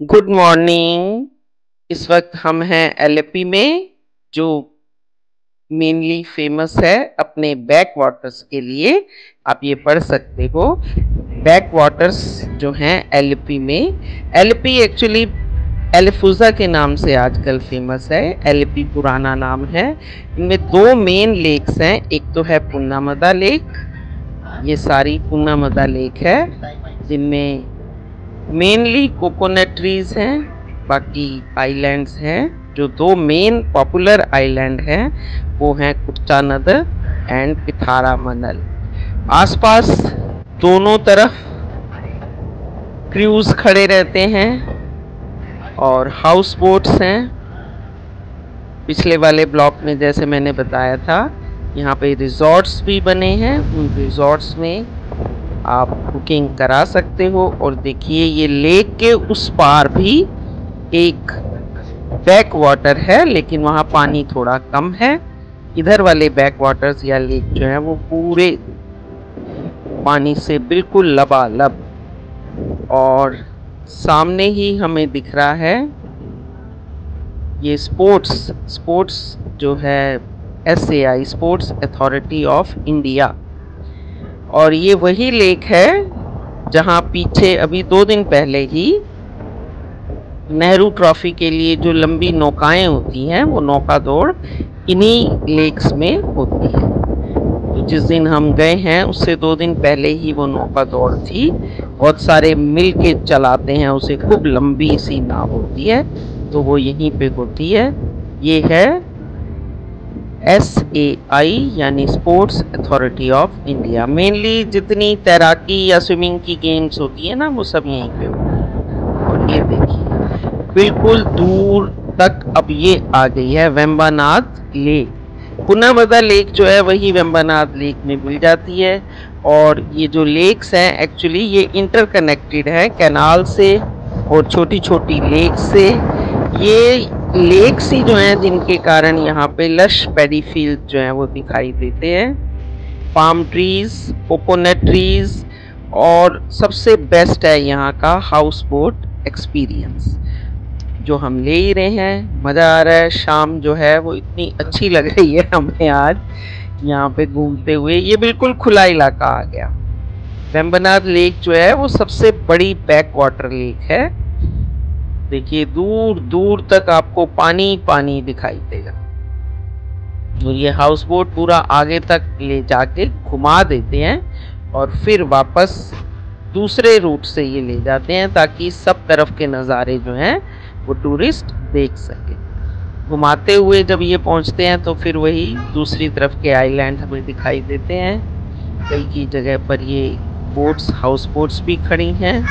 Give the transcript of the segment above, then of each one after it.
Good morning. इस वक्त हम हैं एलपी में, जो मेनली फेमस है अपने बैक वाटर्स के लिए। आप ये पढ़ सकते हो, बैक वाटर्स जो हैं एलपी में। एलपी एक्चुअली एलफुजा के नाम से आजकल फेमस है। एलपी पुराना नाम है। इनमें दो मेन लेक्स हैं, एक तो है पुन्नामदा लेक, ये सारी पुन्नामदा लेक है, जिनमें मेनली कोकोनट ट्रीज हैं। बाकी आइलैंड्स हैं, जो दो मेन पॉपुलर आइलैंड हैं वो हैं कुट्टानदर एंड पिथारामनल। आसपास दोनों तरफ क्रूज खड़े रहते हैं और हाउस बोट्स हैं। पिछले वाले ब्लॉक में जैसे मैंने बताया था, यहाँ पे रिजॉर्ट्स भी बने हैं। उन रिजॉर्ट्स में आप बुकिंग करा सकते हो। और देखिए, ये लेक के उस पार भी एक बैक वाटर है, लेकिन वहाँ पानी थोड़ा कम है। इधर वाले बैक वाटर्स या लेक जो है वो पूरे पानी से बिल्कुल लबालब। और सामने ही हमें दिख रहा है ये स्पोर्ट्स जो है SAI, sports authority of India. और ये वही लेक है जहाँ पीछे अभी 2 दिन पहले ही नेहरू ट्रॉफी के लिए जो लंबी नौकाएं होती हैं, वो नौका दौड़ इन्हीं लेक्स में होती है। तो जिस दिन हम गए हैं उससे 2 दिन पहले ही वो नौका दौड़ थी। बहुत सारे मिल के चलाते हैं उसे, खूब लंबी सी नाव होती है, तो वो यहीं पे होती है। ये है SAI यानी sports authority of India. Mainly जितनी तैराकी या स्विमिंग की गेम्स होती है ना, वो सब यहीं पे होती है। और ये देखिए, बिल्कुल दूर तक अब ये आ गई है वेम्बनाड लेक। पुन्नामदा लेक जो है वही वेम्बनाड लेक में मिल जाती है। और ये जो लेक्स हैं एक्चुअली ये इंटरकनेक्टेड है कैनाल से और छोटी छोटी लेक से। ये लेक्स ही जो हैं जिनके कारण यहाँ पे लश पैडी फील्ड जो हैं वो दिखाई देते हैं, पाम ट्रीज, कोकोनट ट्रीज। और सबसे बेस्ट है यहाँ का हाउस बोट एक्सपीरियंस जो हम ले ही रहे हैं। मज़ा आ रहा है। शाम जो है वो इतनी अच्छी लग रही है हमें आज यहाँ पे घूमते हुए। ये बिल्कुल खुला इलाका आ गया। वेम्बनाड लेक जो है वो सबसे बड़ी बैक वाटर लेक है। देखिए, दूर दूर तक आपको पानी पानी दिखाई देगा। और ये हाउस बोट पूरा आगे तक ले जाके घुमा देते हैं और फिर वापस दूसरे रूट से ये ले जाते हैं, ताकि सब तरफ के नज़ारे जो हैं वो टूरिस्ट देख सके। घुमाते हुए जब ये पहुंचते हैं तो फिर वही दूसरी तरफ के आइलैंड हमें दिखाई देते हैं। कई की जगह पर ये बोट्स, हाउस बोट्स भी खड़ी हैं।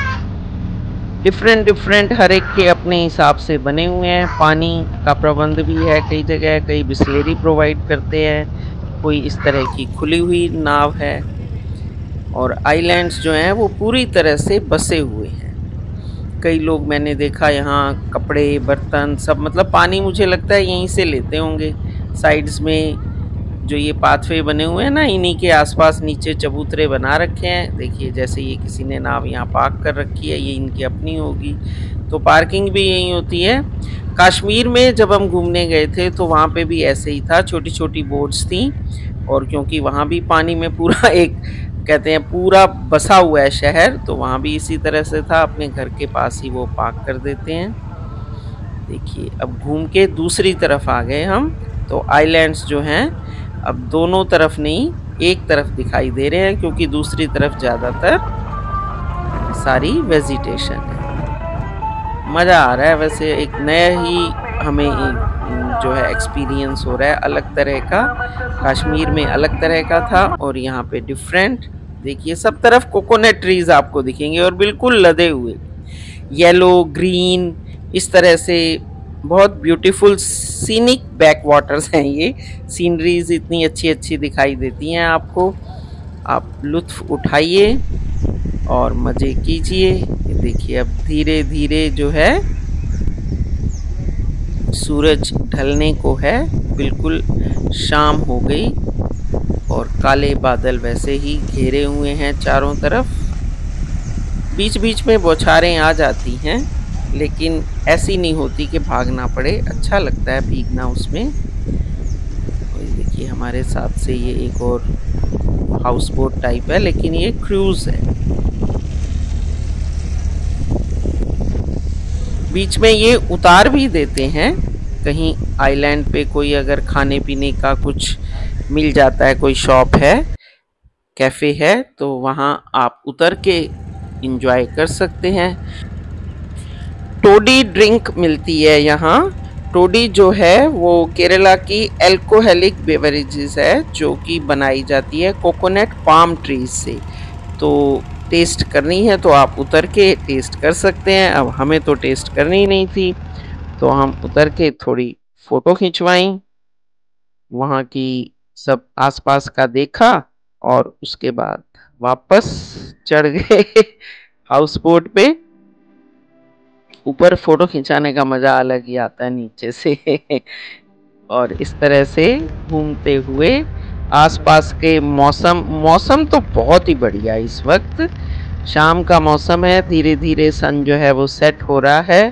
डिफरेंट हर एक के अपने हिसाब से बने हुए हैं। पानी का प्रबंध भी है कई जगह, कई बिस्लेरी प्रोवाइड करते हैं, कोई इस तरह की खुली हुई नाव है। और आइलैंड्स जो हैं वो पूरी तरह से बसे हुए हैं। कई लोग मैंने देखा यहाँ कपड़े, बर्तन सब, मतलब पानी मुझे लगता है यहीं से लेते होंगे। साइड्स में जो ये पाथवे बने हुए हैं ना, इन्हीं के आसपास नीचे चबूतरे बना रखे हैं। देखिए, जैसे ये किसी ने नाव यहाँ पार्क कर रखी है, ये इनकी अपनी होगी, तो पार्किंग भी यहीं होती है। कश्मीर में जब हम घूमने गए थे तो वहाँ पे भी ऐसे ही था, छोटी छोटी बोट्स थी। और क्योंकि वहाँ भी पानी में पूरा एक, कहते हैं पूरा बसा हुआ है शहर, तो वहाँ भी इसी तरह से था, अपने घर के पास ही वो पार्क कर देते हैं। देखिए, अब घूम के दूसरी तरफ आ गए हम। तो आइलैंड्स जो हैं अब दोनों तरफ नहीं, एक तरफ दिखाई दे रहे हैं, क्योंकि दूसरी तरफ ज़्यादातर सारी वेजिटेशन है। मज़ा आ रहा है। वैसे एक नया ही हमें जो है एक्सपीरियंस हो रहा है, अलग तरह का। कश्मीर में अलग तरह का था और यहाँ पे डिफरेंट। देखिए, सब तरफ कोकोनट ट्रीज आपको दिखेंगे और बिल्कुल लदे हुए, येलो, ग्रीन, इस तरह से बहुत ब्यूटीफुल सीनिक बैक वाटर्स हैं। ये सीनरीज इतनी अच्छी अच्छी दिखाई देती हैं आपको। आप लुत्फ उठाइए और मज़े कीजिए। ये देखिए, अब धीरे धीरे जो है सूरज ढलने को है, बिल्कुल शाम हो गई और काले बादल वैसे ही घेरे हुए हैं चारों तरफ। बीच बीच में बौछारें आ जाती हैं, लेकिन ऐसी नहीं होती कि भागना पड़े, अच्छा लगता है भीगना उसमें। और देखिए हमारे साथ से ये एक और हाउस बोट टाइप है, लेकिन ये क्रूज है। बीच में ये उतार भी देते हैं, कहीं आइलैंड पे कोई अगर खाने पीने का कुछ मिल जाता है, कोई शॉप है, कैफे है, तो वहाँ आप उतर के इंजॉय कर सकते हैं। टोडी ड्रिंक मिलती है यहाँ। टोडी जो है वो केरला की एल्कोहलिक बेवरेजेस है, जो कि बनाई जाती है कोकोनट पाम ट्रीज से। तो टेस्ट करनी है तो आप उतर के टेस्ट कर सकते हैं। अब हमें तो टेस्ट करनी ही नहीं थी, तो हम उतर के थोड़ी फोटो खिंचवाई, वहाँ की सब आसपास का देखा और उसके बाद वापस चढ़ गए हाउस बोट पे। ऊपर फोटो खिंचाने का मजा अलग ही आता है नीचे से और इस तरह से घूमते हुए आसपास के मौसम तो बहुत ही बढ़िया। इस वक्त शाम का मौसम है, धीरे धीरे सन जो है वो सेट हो रहा है,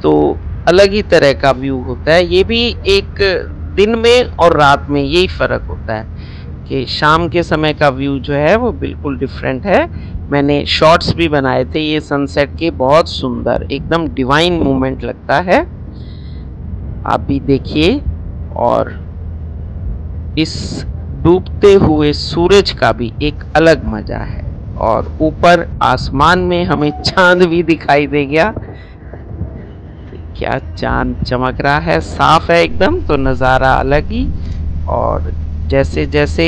तो अलग ही तरह का व्यू होता है। ये भी एक दिन में और रात में यही फर्क होता है कि शाम के समय का व्यू जो है वो बिल्कुल डिफरेंट है। मैंने शॉट्स भी बनाए थे ये सनसेट के, बहुत सुंदर, एकदम डिवाइन मोमेंट लगता है। आप भी देखिए। और इस डूबते हुए सूरज का भी एक अलग मजा है। और ऊपर आसमान में हमें चांद भी दिखाई दे गया। क्या चांद चमक रहा है, साफ है एकदम, तो नज़ारा अलग ही। और जैसे जैसे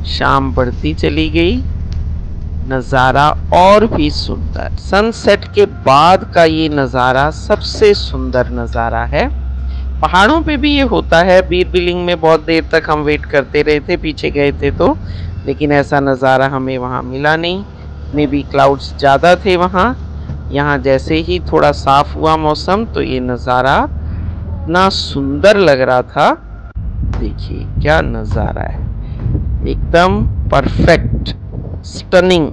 शाम बढ़ती चली गई, नज़ारा और भी सुंदर। सनसेट के बाद का ये नज़ारा सबसे सुंदर नज़ारा है। पहाड़ों पे भी ये होता है। बीर बिलिंग में बहुत देर तक हम वेट करते रहे थे, पीछे गए थे तो, लेकिन ऐसा नज़ारा हमें वहाँ मिला नहीं। मे बी क्लाउड्स ज़्यादा थे वहाँ। यहाँ जैसे ही थोड़ा साफ हुआ मौसम, तो ये नज़ारा इतना सुंदर लग रहा था। देखिए क्या नज़ारा है, एकदम परफेक्ट, स्टनिंग।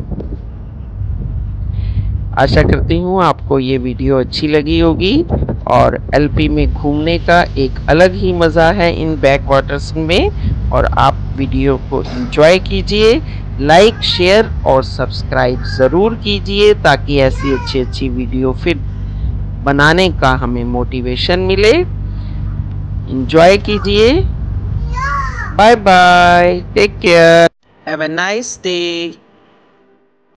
आशा करती हूँ आपको ये वीडियो अच्छी लगी होगी। और एलपी में घूमने का एक अलग ही मज़ा है इन बैक वाटर्स में। और आप वीडियो को एंजॉय कीजिए, लाइक, शेयर और सब्सक्राइब ज़रूर कीजिए, ताकि ऐसी अच्छी अच्छी वीडियो फिर बनाने का हमें मोटिवेशन मिले। एंजॉय कीजिए। Bye bye, take care, have a nice day.